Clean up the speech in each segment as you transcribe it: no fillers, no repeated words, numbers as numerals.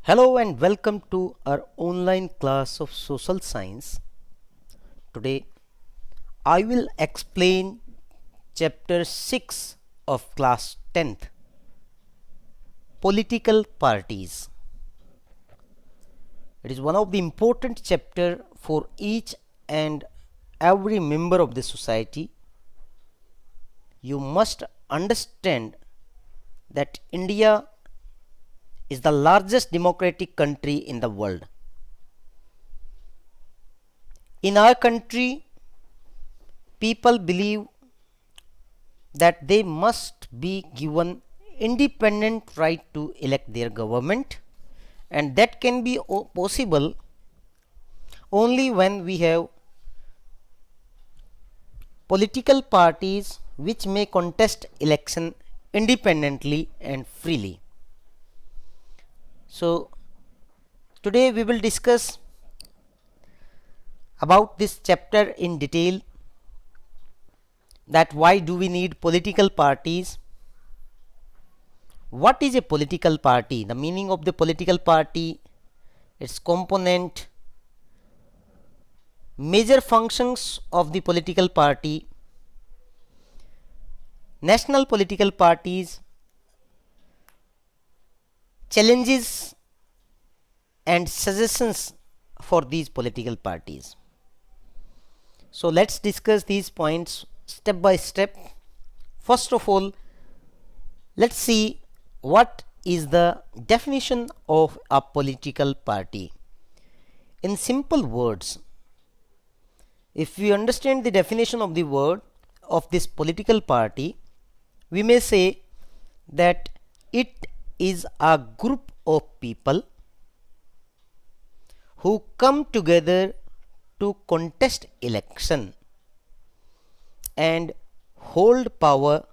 Hello and welcome to our online class of social science. Today I will explain chapter 6 of class 10th, political parties. It is one of the important chapter for each and every member of the society. You must understand that India is the largest democratic country in the world. In our country, people believe that they must be given independent right to elect their government, and that can be possible only when we have political parties which may contest election independently and freely. So today we will discuss about this chapter in detail, that why do we need political parties, what is a political party, the meaning of the political party, its component, major functions of the political party, national political parties, challenges and suggestions for these political parties. So let's discuss these points step by step. First of all, let's see what is the definition of a political party. In simple words, if we understand the definition of the word of this political party, we may say that it is a group of people who come together to contest election and hold power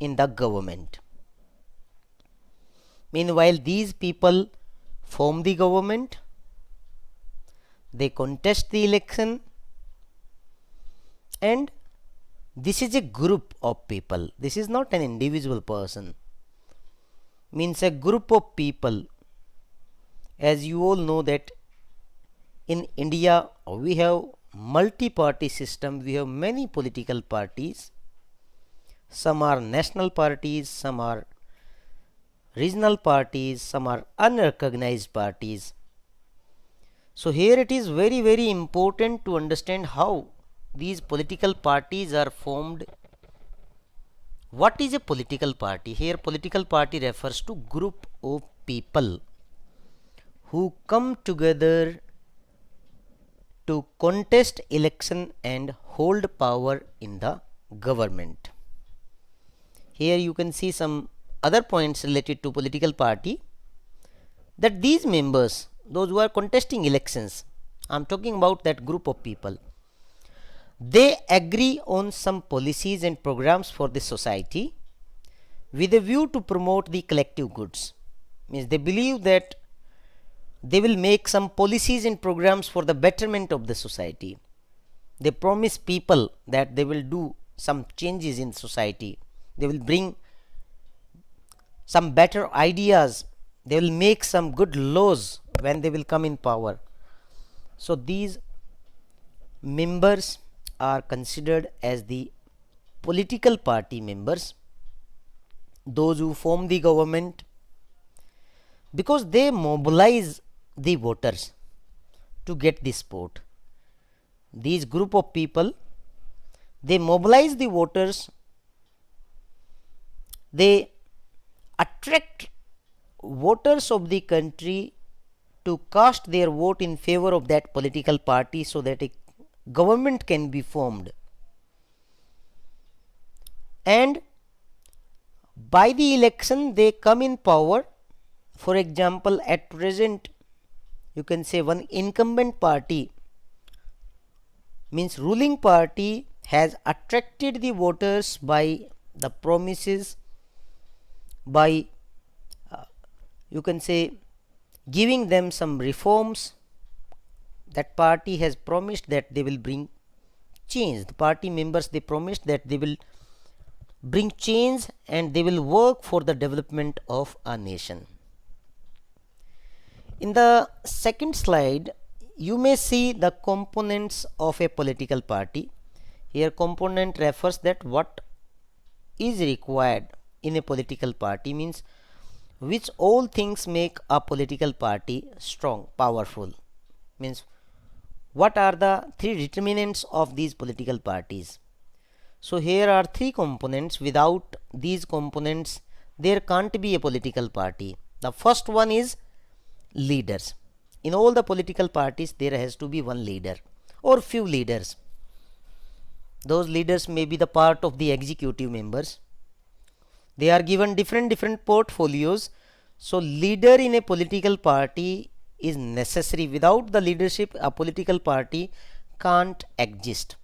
in the government. Meanwhile, these people form the government, they contest the election, and this is a group of people. This is not an individual person. Means a group of people. As you all know that in India we have multi-party system. We have many political parties. Some are national parties, some are regional parties, some are unrecognized parties. So here it is very important to understand how these political parties are formed. What is a political party? Here political party refers to group of people who come together to contest election and hold power in the government. Here you can see some other points related to political party, that these members, those who are contesting elections, I am talking about that group of people, they agree on some policies and programs for the society with a view to promote the collective goods. Means they believe that they will make some policies and programs for the betterment of the society. They promise people that they will do some changes in society. They will bring some better ideas. They will make some good laws when they will come in power. So these members are considered as the political party members, those who form the government, because they mobilize the voters to get the support. These group of people, they mobilize the voters, they attract voters of the country to cast their vote in favor of that political party so that a government can be formed. And by the election they come in power. For example, at present you can say one incumbent party, means ruling party, has attracted the voters by the promises, by you can say giving them some reforms. That party has promised that they will bring change. The party members, they promised that they will bring change and they will work for the development of a nation. In the second slide, you may see the components of a political party. Here component refers that what is required in a political party, means which all things make a political party strong, powerful, means what are the three determinants of these political parties. So here are three components. Without these components there can't be a political party. The first one is leaders. In all the political parties there has to be one leader or few leaders. Those leaders may be the part of the executive members. They are given different portfolios. So leader in a political party is necessary. Without the leadership a political party can't exist.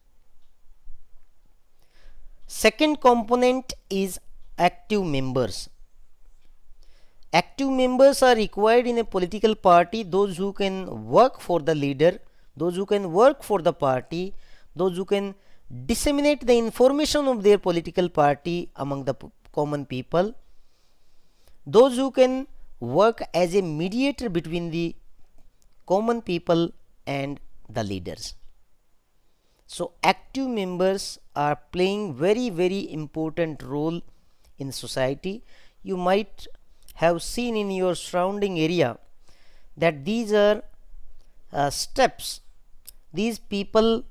Second component is active members. Active members are required in a political party, those who can work for the leader, those who can work for the party, those who can disseminate the information of their political party among the common people, those who can work as a mediator between the common people and the leaders. So active members are playing very important role in society. You might have seen in your surrounding area that these are steps. These people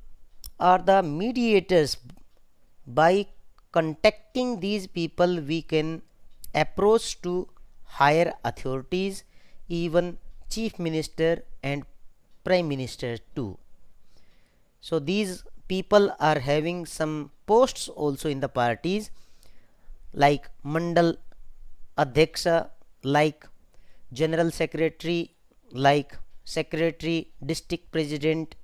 are the mediators. By contacting these people we can approach to higher authorities, even chief minister and prime minister too. So these people are having some posts also in the parties, like Mandal Adhyaksha, like General Secretary, like Secretary, District President,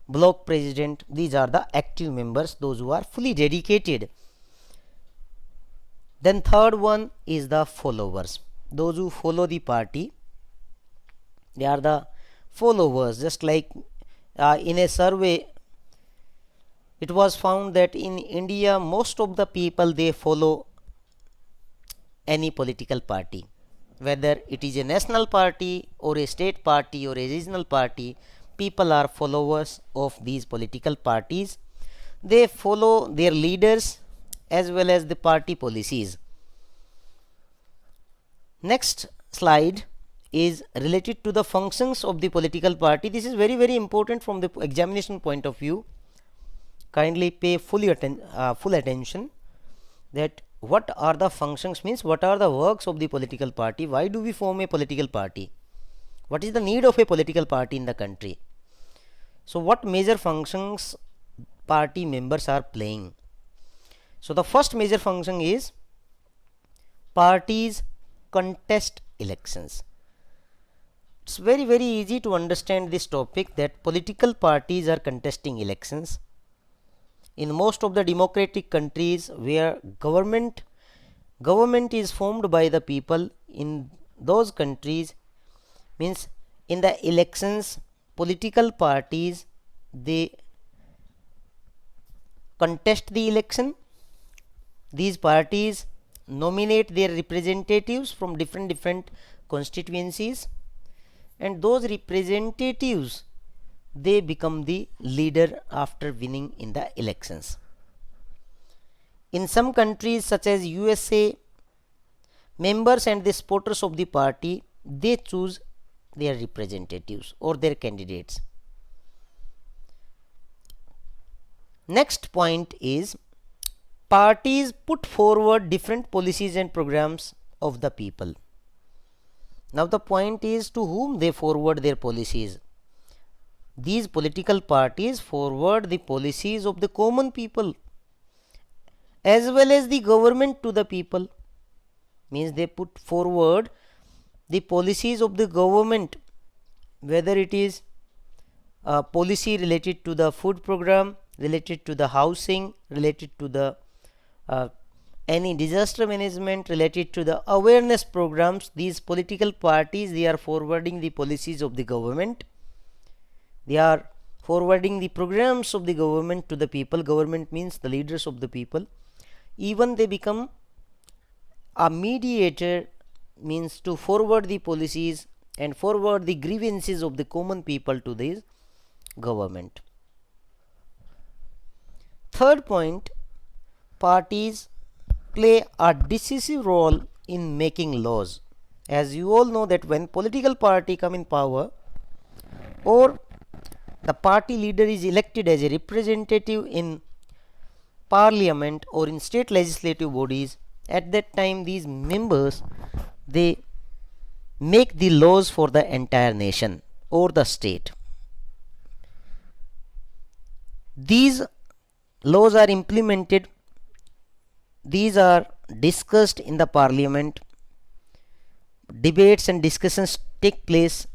Block President. These are the active members, those who are fully dedicated. Then third one is the followers, those who follow the party. They are the followers. Just like in a survey it was found that in India most of the people they follow any political party, whether it is a national party or a state party or a regional party. People are followers of these political parties. They follow their leaders as well as the party policies. Next slide is related to the functions of the political party. This is very important from the examination point of view. Kindly pay full attention that what are the functions, means what are the works of the political party. Why do we form a political party? What is the need of a political party in the country? So what major functions party members are playing? So the first major function is parties contest elections. It's very easy to understand this topic, that political parties are contesting elections. In most of the democratic countries where government is formed by the people, in those countries, means in the elections political parties they contest the election. These parties nominate their representatives from different constituencies, and those representatives they become the leader after winning in the elections. In some countries such as USA, members and the supporters of the party they choose their representatives or their candidates. Next point is parties put forward different policies and programs of the people. Now the point is to whom they forward their policies. These political parties forward the policies of the common people as well as the government to the people. Means they put forward the policies of the government, whether it is a policy related to the food program, related to the housing, related to the any disaster management, related to the awareness programs. These political parties they are forwarding the policies of the government. They are forwarding the programs of the government to the people. Government means the leaders of the people. Even they become a mediator, means to forward the policies and forward the grievances of the common people to this government. Third point, parties play a decisive role in making laws. As you all know that when political party come in power, or the party leader is elected as a representative in parliament or in state legislative bodies, at that time these members, they make the laws for the entire nation or the state. These laws are implemented, these are discussed in the parliament, debates and discussions take place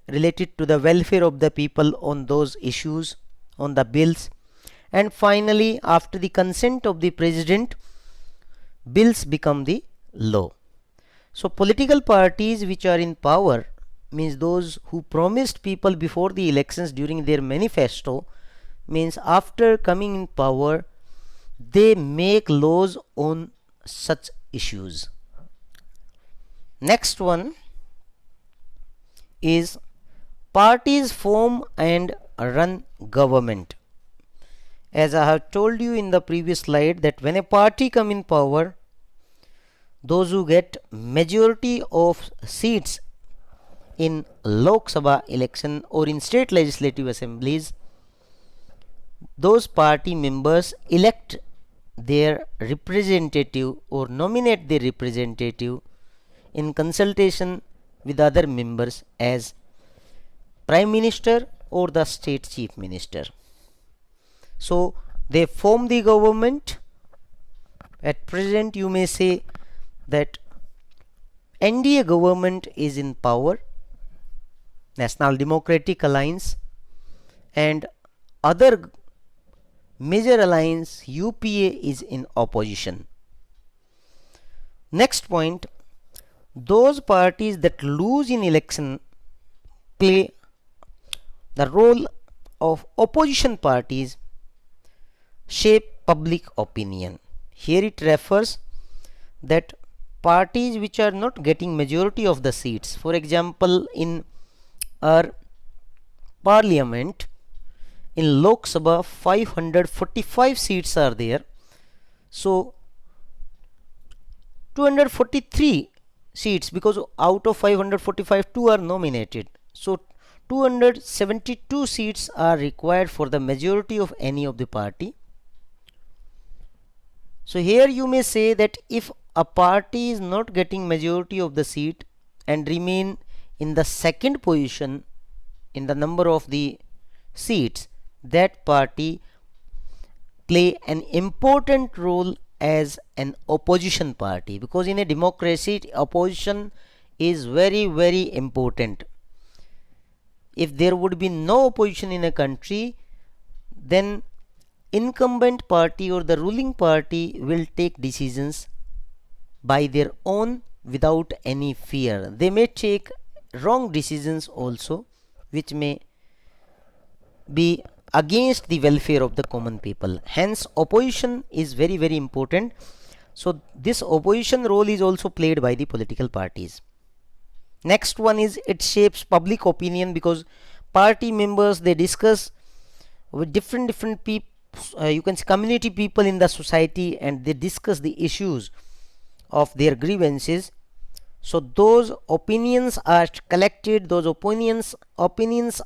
related to the welfare of the people on those issues, on the bills, and finally after the consent of the president, bills become the law. So political parties which are in power, means those who promised people before the elections during their manifesto, means after coming in power they make laws on such issues. Next one is parties form and run government. As I have told you in the previous slide that when a party come in power, those who get majority of seats in Lok Sabha election or in state legislative assemblies, those party members elect their representative or nominate their representative in consultation with other members as prime minister or the state chief minister. So they form the government. At present you may say that NDA government is in power, National Democratic Alliance, and other major alliance UPA is in opposition. Next point, those parties that lose in election play the role of opposition parties, shape public opinion. Here it refers that parties which are not getting majority of the seats, for example in our parliament, in Lok Sabha 545 seats are there, so 243 seats, because out of 545 2 are nominated, so 272 seats are required for the majority of any of the party. So here you may say that if a party is not getting majority of the seat and remain in the second position in the number of the seats, that party play an important role as an opposition party, because in a democracy opposition is very very important. If there would be no opposition in a country, then incumbent party or the ruling party will take decisions by their own without any fear. They may take wrong decisions also, which may be against the welfare of the common people. Hence opposition is very very important. So this opposition role is also played by the political parties. Next one is it shapes public opinion, because party members, they discuss with different people, you can see community people in the society, and they discuss the issues of their grievances. So those opinions are collected, those opinions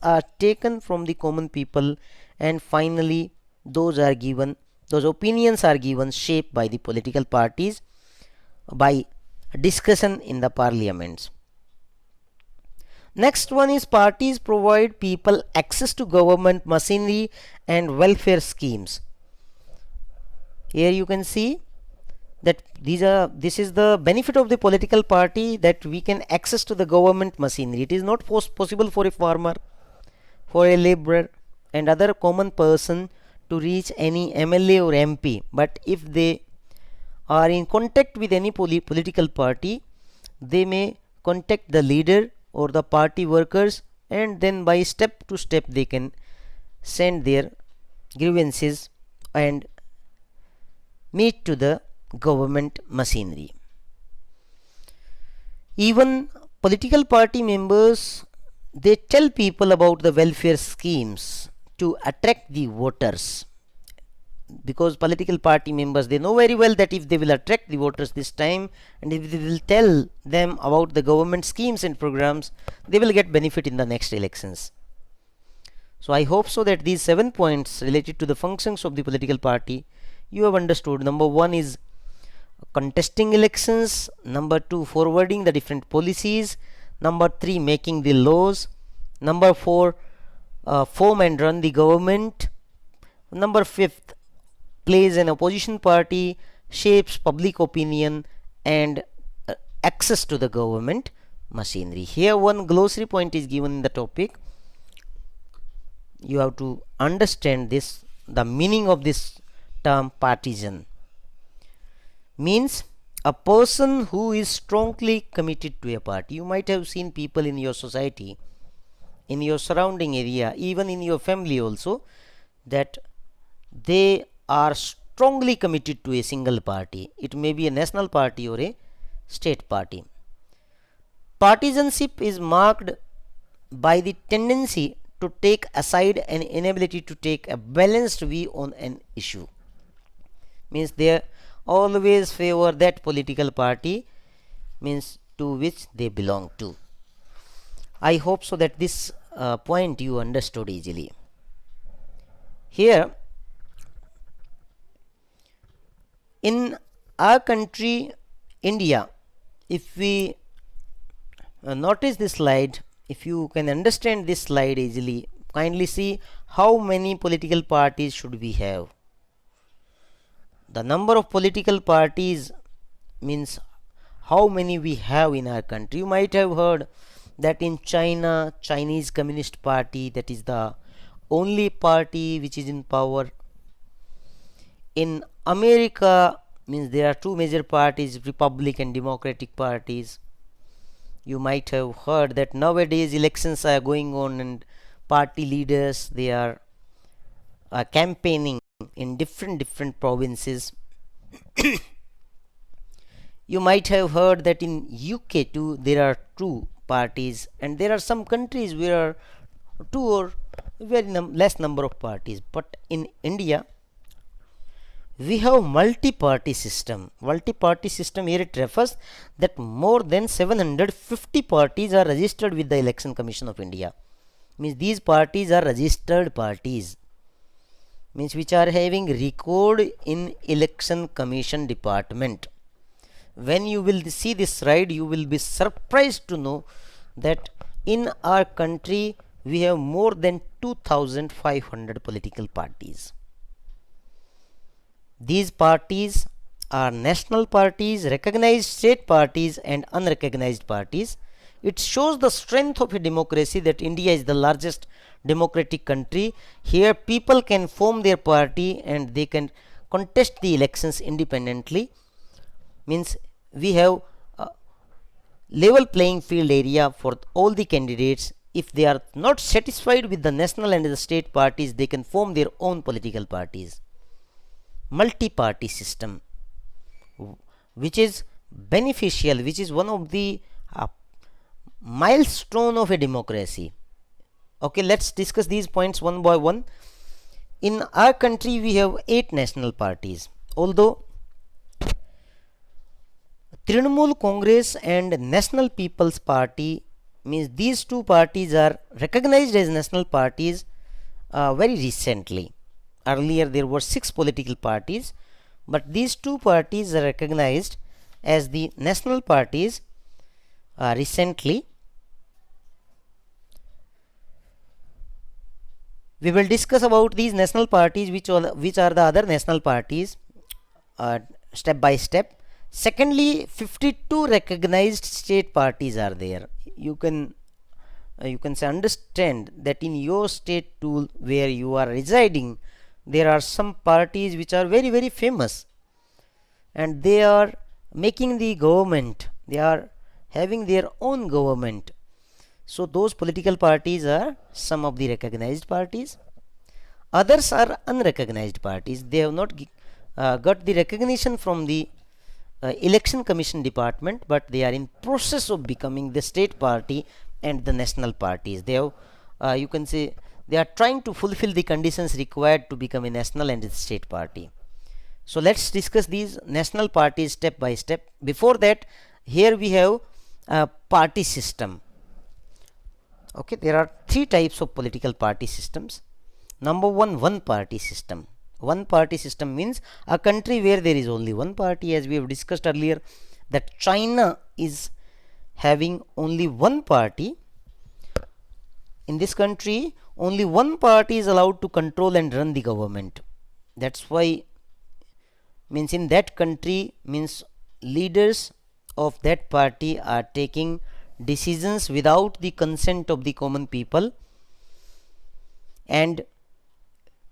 are taken from the common people, and finally those opinions are given shape by the political parties by discussion in the parliaments. Next one is parties provide people access to government machinery and welfare schemes. Here you can see that this is the benefit of the political party, that we can access to the government machinery. It is not possible for a farmer, for a laborer and other common person to reach any MLA or MP, but if they are in contact with any political party, they may contact the leader or the party workers, and then by step to step they can send their grievances and meet to the government machinery. Even political party members, they tell people about the welfare schemes to attract the voters, because political party members, they know very well that if they will attract the voters this time, and if they will tell them about the government schemes and programs, they will get benefit in the next elections. So I hope so that these 7 points related to the functions of the political party you have understood. Number 1 is contesting elections. Number 2, forwarding the different policies. Number 3, making the laws. Number 4, form and run the government. Number 5, plays an opposition party, shapes public opinion and access to the government machinery. Here one glossary point is given in the topic. You have to understand this. The meaning of this term partisan means a person who is strongly committed to a party. You might have seen people in your society, in your surrounding area, even in your family also, that they are strongly committed to a single party. It may be a national party or a state party. Partisanship is marked by the tendency to take aside and inability to take a balanced view on an issue. Means they always favor that political party, means to which they belong to. I hope so that this point you understood easily. Here in our country India, if we notice this slide, if you can understand this slide easily, kindly see how many political parties should we have. The number of political parties means how many we have in our country. You might have heard that in China, Chinese Communist Party, that is the only party which is in power. In America, means there are two major parties, Republic and Democratic parties. You might have heard that nowadays elections are going on and party leaders, they are campaigning in different provinces. You might have heard that in UK too there are two parties, and there are some countries where are two or very less number of parties. But in India we have multi-party system. Multi-party system, here it refers that more than 750 parties are registered with the Election Commission of India. Means these parties are registered parties, means which are having record in Election Commission department. When you will see this slide, you will be surprised to know that in our country we have more than 2500 political parties. These parties are national parties, recognized state parties and unrecognized parties. It shows the strength of a democracy that India is the largest democratic country. Here people can form their party and they can contest the elections independently. Means we have a level playing field area for all the candidates. If they are not satisfied with the national and the state parties, they can form their own political parties. Multi-party system, which is beneficial, which is one of the milestone of a democracy. Okay, let's discuss these points one by one. In our country we have 8 national parties. Although Trinamool Congress and National People's Party, means these two parties are recognized as national parties very recently. Earlier there were 6 political parties, but these two parties are recognized as the national parties recently. We will discuss about these national parties, which are the other national parties step by step. Secondly, 52 recognized state parties are there. You can say understand that in your state tool where you are residing, there are some parties which are very famous, and they are making the government, they are having their own government. So those political parties are some of the recognized parties. Others are unrecognized parties. They have not got the recognition from the election commission department, but they are in process of becoming the state party and the national parties. They have, you can say, they are trying to fulfill the conditions required to become a national and a state party. So let's discuss these national parties step by step. Before that, here we have a party system. Okay, there are three types of political party systems. Number one party system. One party system means a country where there is only one party, as we have discussed earlier, that China is having only one party. In this country, only one party is allowed to control and run the government. That's why, means in that country, means leaders of that party are taking decisions without the consent of the common people, and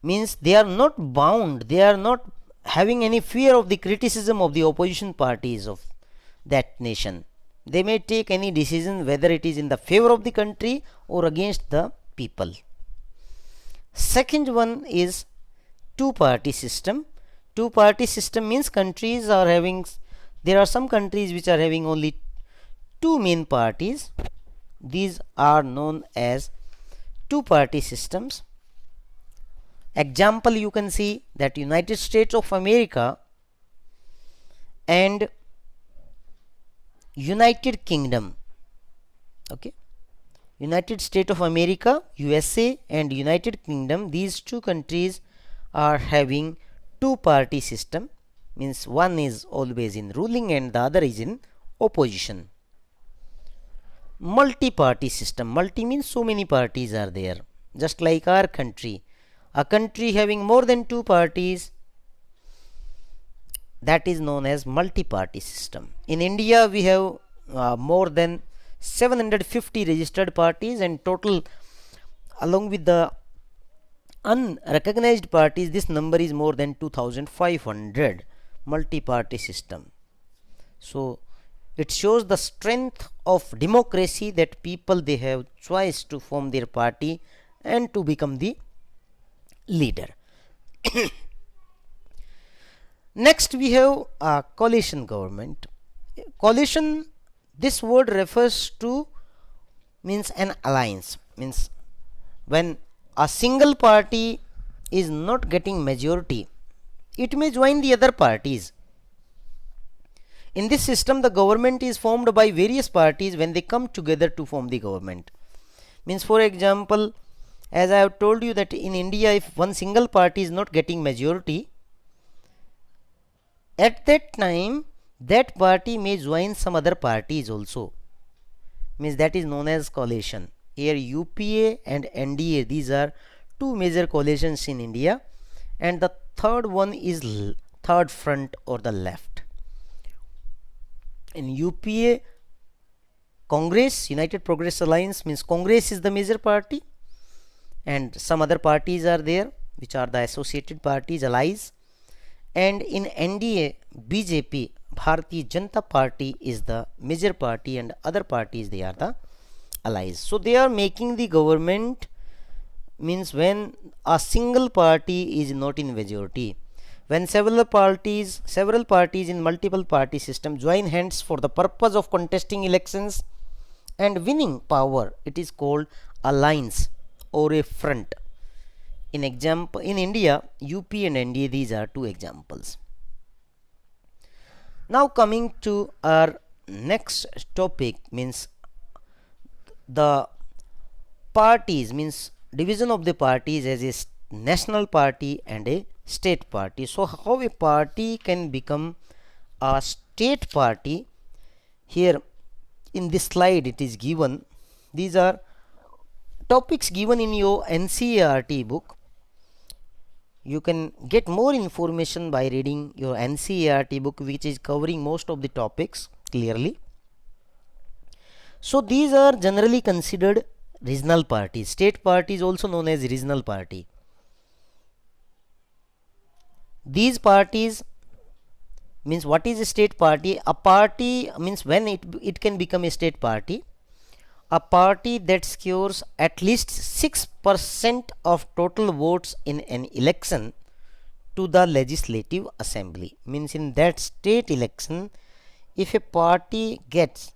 means they are not bound, they are not having any fear of the criticism of the opposition parties of that nation. They may take any decision whether it is in the favor of the country or against the people. Second one is two party system. Two party system means countries are having, there are some countries which are having only two main parties. These are known as two party systems. Example, you can see that United States of America and United Kingdom. Okay, United States of America, USA, and United Kingdom, these two countries are having two party system, means one is always in ruling and the other is in opposition. Multi party system. Multi means so many parties are there, just like our country. A country having more than two parties, that is known as multi-party system. In India, we have more than 750 registered parties, and total, along with the unrecognized parties, this number is more than 2500. Multi-party system. So it shows the strength of democracy, that people, they have choice to form their party and to become the leader. Next, we have a coalition government. Coalition, this word refers to, means an alliance, means when a single party is not getting majority, it may join the other parties. In this system, the government is formed by various parties when they come together to form the government. Means, for example, as I have told you that in India, if one single party is not getting majority, at that time that party may join some other parties also. Means that is known as coalition. Here UPA and NDA, these are two major coalitions in India, and the third one is third front or the left. In UPA, Congress, United Progress Alliance, means Congress is the major party, and some other parties are there which are the associated parties, allies. And in NDA, BJP, Bharatiya Janata Party, is the major party, and other parties, they are the allies. So they are making the government, means when a single party is not in majority. When several parties in multiple party system join hands for the purpose of contesting elections and winning power, it is called alliance or a front. In example, in India, UP and NDA, these are two examples. Now coming to our next topic, means the parties, means division of the parties as a national party and a state party. So how a party can become a state party? Here in this slide it is given. These are topics given in your NCERT book. You can get more information by reading your NCERT book, which is covering most of the topics clearly. So these are generally considered regional parties. State party is also known as regional party. These parties, means what is a state party? A party means when it can become a state party, a party that secures at least 6% of total votes in an election to the legislative assembly. Means in that state election, if a party gets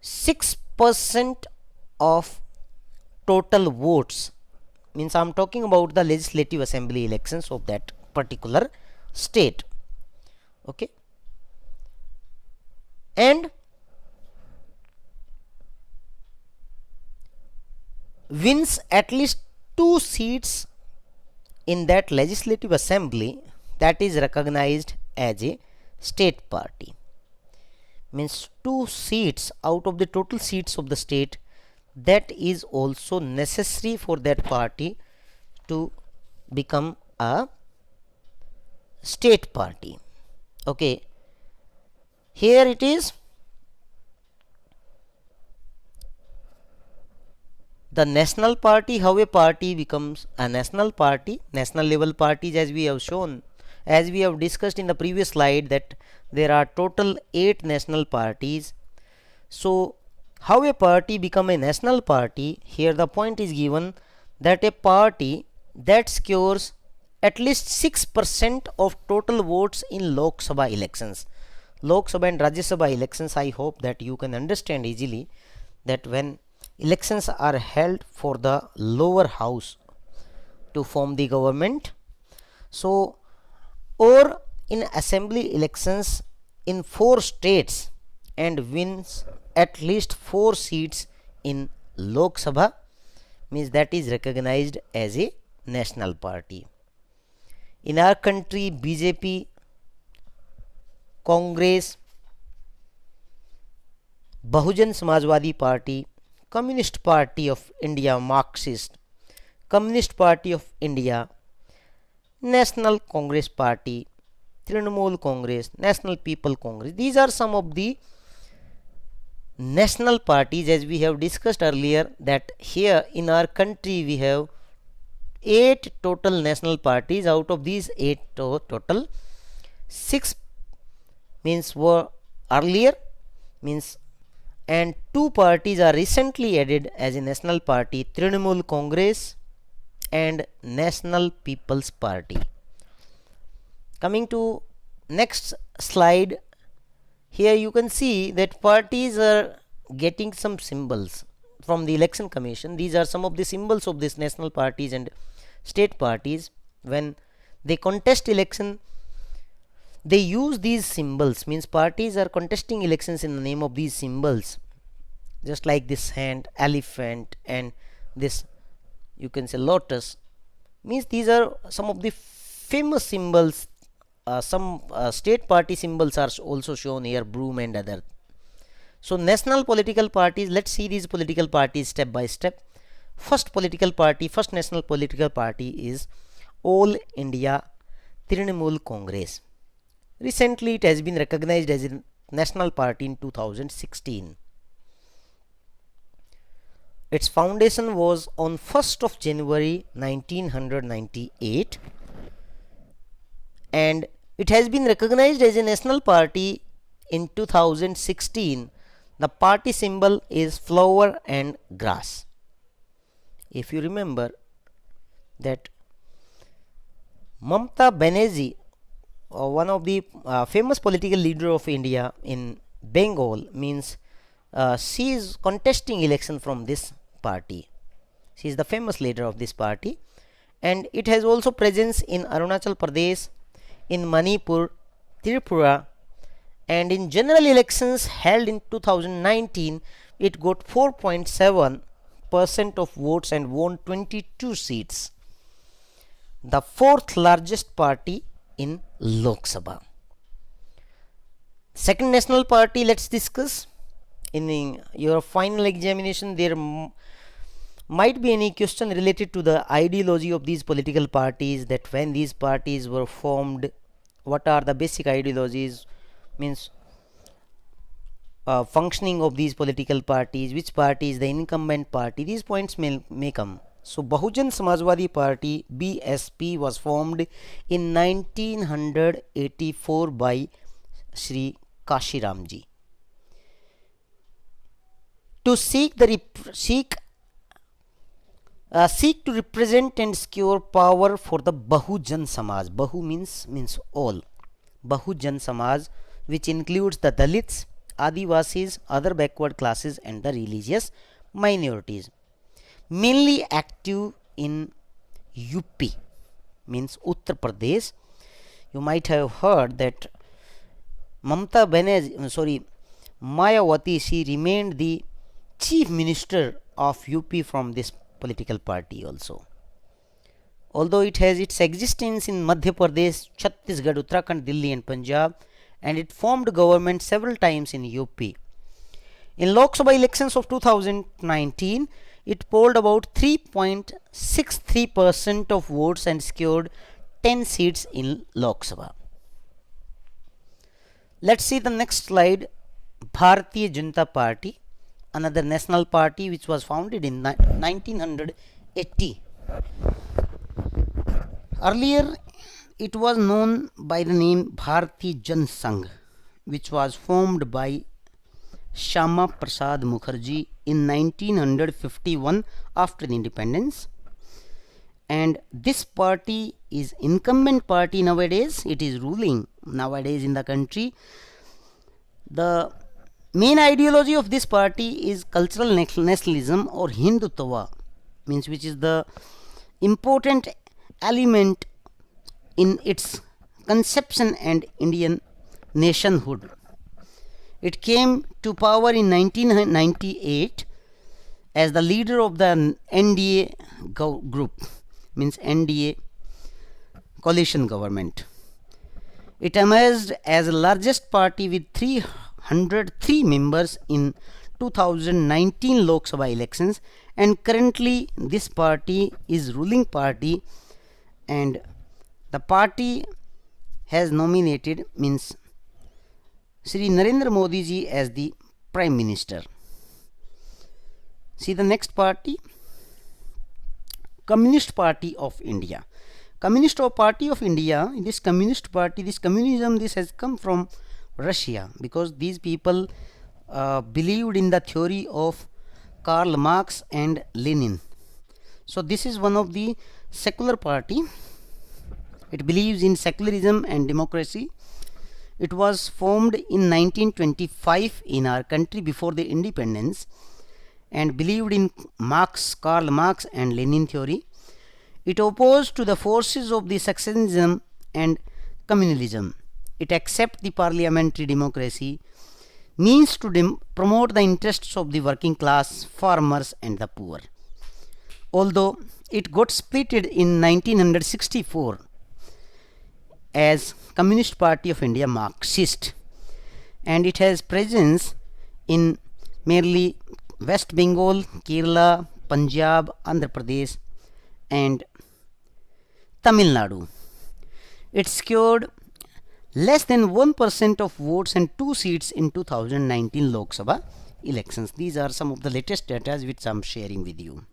6% of total votes, means I'm talking about the legislative assembly elections of that particular state, okay, and wins at least 2 seats in that legislative assembly, that is recognized as a state party. Means 2 seats out of the total seats of the state, that is also necessary for that party to become a state party. Okay, here it is, the national party, how a party becomes a national party. National level parties, as we have shown, as we have discussed in the previous slide, that there are total 8 national parties. So how a party become a national party? Here the point is given that a party that scores at least 6% of total votes in Lok Sabha elections. Lok Sabha and Rajya Sabha elections, I hope that you can understand easily that when elections are held for the lower house to form the government, so or in assembly elections in 4 states and wins at least 4 seats in Lok Sabha, means that is recognized as a national party. In our country, BJP, Congress, Bahujan Samajwadi Party, Communist Party of India, Marxist, Communist Party of India, National Congress Party, Trinamool Congress, National People Congress, these are some of the national parties, as we have discussed earlier, that here in our country we have 8 total national parties. Out of these 8 total, 6 means were earlier, means, and 2 parties are recently added as a national party, Trinamool Congress and National People's Party. Coming to next slide, here you can see that parties are getting some symbols from the election commission. These are some of the symbols of these national parties and state parties. When they contest election, they use these symbols, means parties are contesting elections in the name of these symbols, just like this hand, elephant, and this, you can say, lotus, means these are some of the famous symbols. Some state party symbols are also shown here, broom and other. So national political parties, let's see these political parties step by step. First political party, first national political party is All India Trinamool Congress. Recently it has been recognized as a national party in 2016. Its foundation was on 1st of January 1998, and it has been recognized as a national party in 2016. The party symbol is flower and grass. If you remember that Mamata Banerjee, one of the famous political leader of India in Bengal, means she is contesting election from this party. She is the famous leader of this party, and it has also presence in Arunachal Pradesh, in Manipur, Tripura, and in general elections held in 2019, it got 4.7% of votes and won 22 seats. The 4th largest party in Lok Sabha. Second national party, let's discuss. In your final examination, there might be any question related to the ideology of these political parties, that when these parties were formed, what are the basic ideologies, means functioning of these political parties, which party is the incumbent party, these points may come. So Bahujan Samajwadi Party, BSP, was formed in 1984 by Shri Kashiramji to seek seek to represent and secure power for the Bahujan Samaj. Bahu means all. Bahujan Samaj, which includes the Dalits, Adivasis, other backward classes and the religious minorities. Mainly active in UP, means Uttar Pradesh. You might have heard that Mayawati, she remained the chief minister of UP from this political party also. Although it has its existence in Madhya Pradesh, Chhattisgarh, Uttarakhand, Delhi and Punjab, and it formed government several times in UP. In Lok Sabha elections of 2019, it polled about 3.63% of votes and secured 10 seats in Lok Sabha. Let's see the next slide. Bharatiya Janata Party, another national party which was founded in 1980. Earlier, it was known by the name Bharatiya Jan Sangh, which was formed by Shama Prasad Mukherjee in 1951 after the independence. And this party is incumbent party nowadays. It is ruling nowadays in the country. The main ideology of this party is cultural nationalism or Hindutva, means which is the important element in its conception and Indian nationhood. It came to power in 1998 as the leader of the NDA group, means NDA coalition government. It emerged as the largest party with 303 members in 2019 Lok Sabha elections, and currently this party is ruling party, and the party has nominated, means Shri Narendra Modi ji as the Prime Minister. See the next party, Communist Party of India. Communist Party of India, this Communist Party, this communism, this has come from Russia, because these people believed in the theory of Karl Marx and Lenin. So this is one of the secular party. It believes in secularism and democracy. It was formed in 1925 in our country before the independence, and believed in Karl Marx and Lenin theory. It opposed to the forces of the secessionism and communalism. It accepts the parliamentary democracy, means to promote the interests of the working class, farmers and the poor. Although it got splitted in 1964 as Communist Party of India Marxist, and it has presence in merely West Bengal, Kerala, Punjab, Andhra Pradesh and Tamil Nadu. It secured less than 1% of votes and 2 seats in 2019 Lok Sabha elections. These are some of the latest data which I am sharing with you.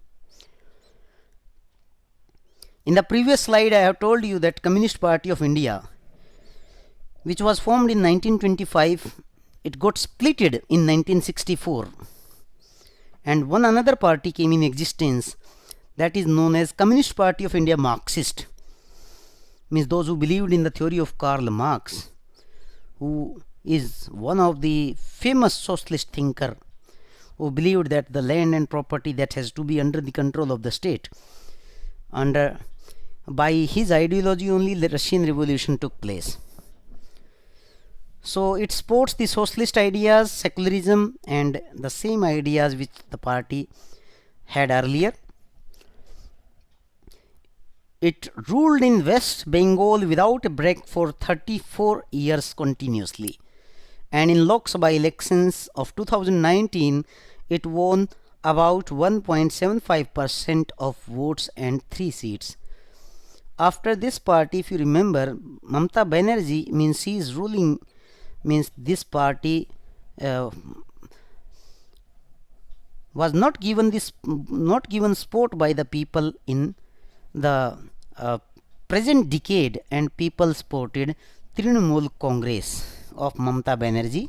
In the previous slide, I have told you that Communist Party of India, which was formed in 1925, it got splitted in 1964, and one another party came in existence, that is known as Communist Party of India Marxist, means those who believed in the theory of Karl Marx, who is one of the famous socialist thinker, who believed that the land and property that has to be under the control of the state. By his ideology only the Russian Revolution took place. So it supports the socialist ideas, secularism and the same ideas which the party had earlier. It ruled in West Bengal without a break for 34 years continuously, and in Lok Sabha elections of 2019 it won about 1.75% of votes and 3 seats. After this party, if you remember, Mamata Banerjee, means she is ruling, means this party was not given support by the people in the present decade, and people supported Trinamool Congress of Mamata Banerjee.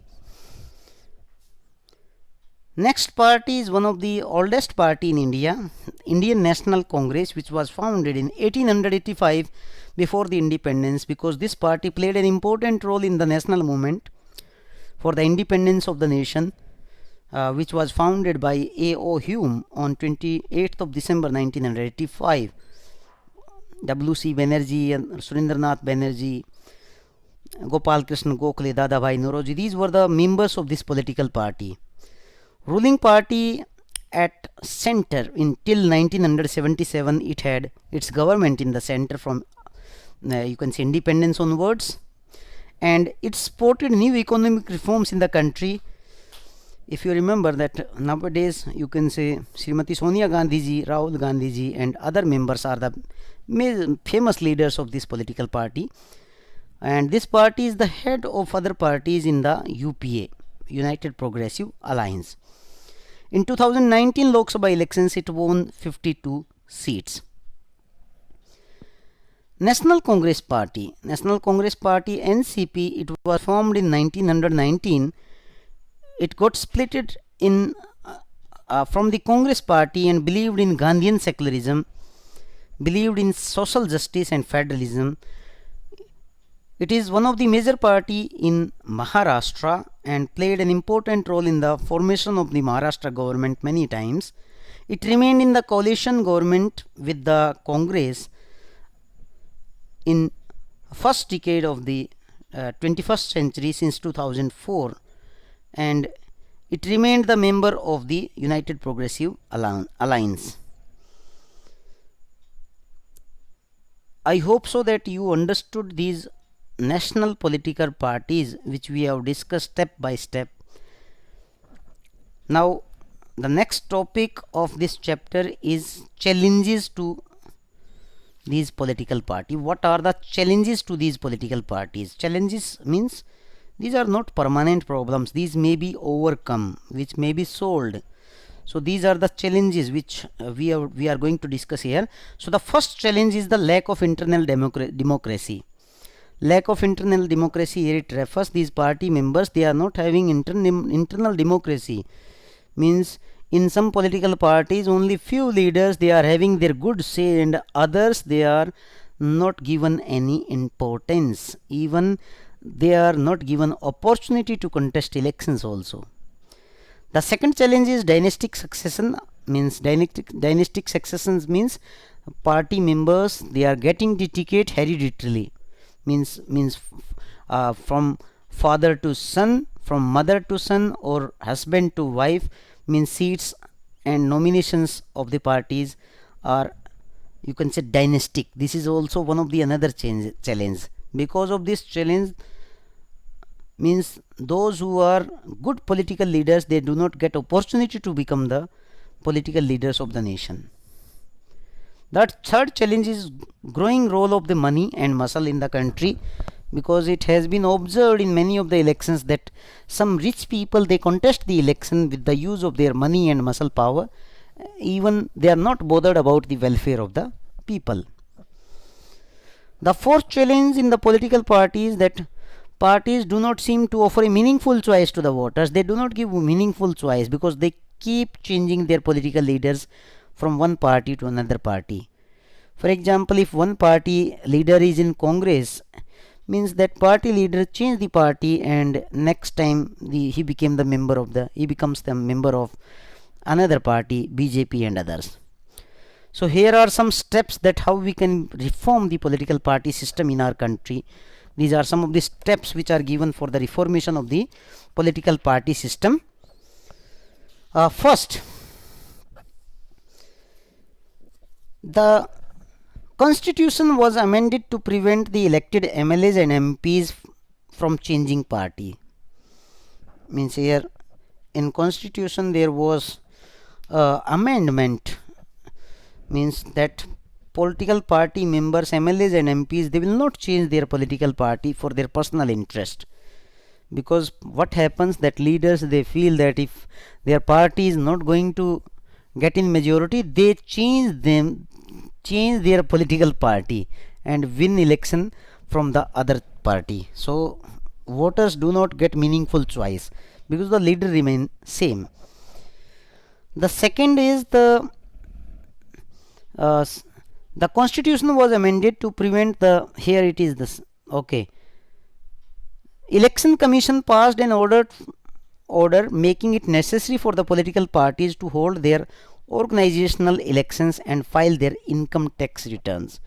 Next party is one of the oldest party in India, Indian National Congress, which was founded in 1885 before the independence, because this party played an important role in the national movement for the independence of the nation, which was founded by A.O. Hume on 28th of December 1985. W.C. Banerjee and Surendranath Banerjee, Gopal Krishna Gokhale, Dadabhai Nauroji, these were the members of this political party. Ruling party at center until 1977, it had its government in the center from you can say independence onwards, and it supported new economic reforms in the country. If you remember that nowadays you can say Srimati Sonia Gandhi ji, Rahul Gandhi ji and other members are the famous leaders of this political party, and this party is the head of other parties in the UPA, United Progressive Alliance. In 2019 Lok Sabha elections, it won 52 seats. National Congress Party NCP, it was formed in 1919. It got splitted in from the Congress Party and believed in Gandhian secularism, believed in social justice and federalism. It is one of the major party in Maharashtra and played an important role in the formation of the Maharashtra government many times. It remained in the coalition government with the Congress in first decade of the 21st century since 2004, and it remained the member of the United Progressive Alliance. I hope so that you understood these national political parties which we have discussed step by step. Now the next topic of this chapter is challenges to these political parties. What are the challenges to these political parties? Challenges means these are not permanent problems, these may be overcome, which may be solved. So these are the challenges which we are going to discuss here. So the first challenge is the lack of internal democracy. Lack of internal democracy, here it refers these party members, they are not having internal democracy, means in some political parties only few leaders they are having their good say and others they are not given any importance, even they are not given opportunity to contest elections also. The second challenge is dynastic succession, means dynastic successions means party members they are getting the ticket hereditarily, means from father to son, from mother to son, or husband to wife, means seats and nominations of the parties are, you can say, dynastic. This is also one of the another challenge. Because of this challenge, means those who are good political leaders, they do not get opportunity to become the political leaders of the nation. The third challenge is growing role of the money and muscle in the country, because it has been observed in many of the elections that some rich people they contest the election with the use of their money and muscle power, even they are not bothered about the welfare of the people. The fourth challenge in the political parties is that parties do not seem to offer a meaningful choice to the voters. They do not give meaningful choice because they keep changing their political leaders from one party to another party. For example, if one party leader is in Congress, means that party leader changed the party and next time he becomes the member of another party, BJP and others. So here are some steps that how we can reform the political party system in our country. These are some of the steps which are given for the reformation of the political party system. First, the Constitution was amended to prevent the elected MLAs and MPs from changing party. Means here in Constitution there was amendment, means that political party members, MLAs and MPs, they will not change their political party for their personal interest. Because what happens that leaders they feel that if their party is not going to get in majority, they change their political party and win election from the other party. So voters do not get meaningful choice because the leader remain same. The second is uh, the constitution was amended to prevent the, here it is this, okay, election commission passed an order making it necessary for the political parties to hold their organizational elections and file their income tax returns.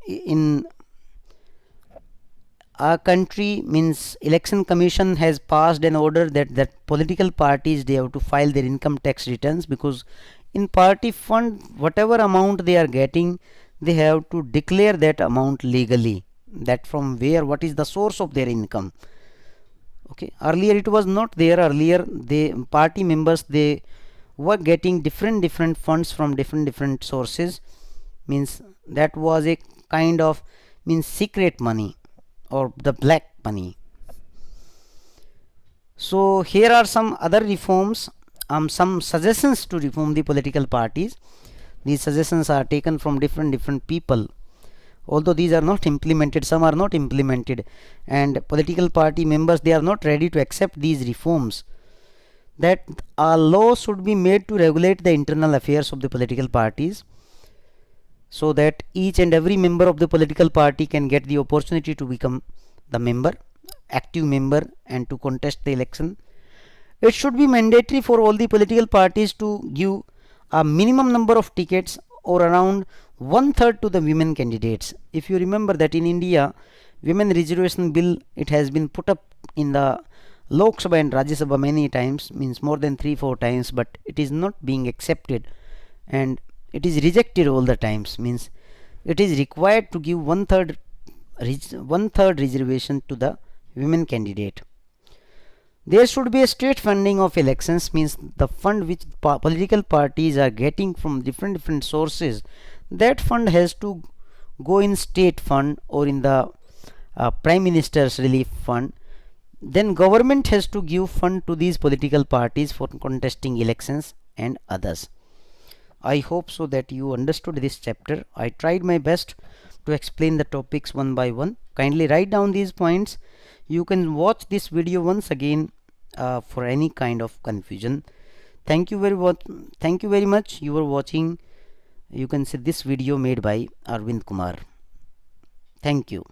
In our country, means election commission has passed an order that political parties, they have to file their income tax returns, because in party fund whatever amount they are getting, they have to declare that amount legally, that from where, what is the source of their income. Okay, earlier it was not there. Earlier the party members, they were getting different funds from different sources, means that was a kind of, means secret money or the black money. So here are some other reforms, some suggestions to reform the political parties. These suggestions are taken from different people, although these are not implemented, some are not implemented, and political party members, they are not ready to accept these reforms. That a law should be made to regulate the internal affairs of the political parties, so that each and every member of the political party can get the opportunity to become the member, active member, and to contest the election. It should be mandatory for all the political parties to give a minimum number of tickets, or around 1/3 to the women candidates. If you remember that in India, women reservation bill, it has been put up in the Lok Sabha and Rajya Sabha many times, means more than 3-4 times, but it is not being accepted and it is rejected all the times. Means it is required to give 1/3 reservation to the women candidate. There should be a state funding of elections, means the fund which political parties are getting from different sources, that fund has to go in state fund or in the prime minister's relief fund. Then government has to give fund to these political parties for contesting elections and others. I hope so that you understood this chapter. I tried my best to explain the topics one by one. Kindly write down these points. You can watch this video once again for any kind of confusion. Thank you very much. You are watching, you can see this video made by Arvind Kumar. Thank you.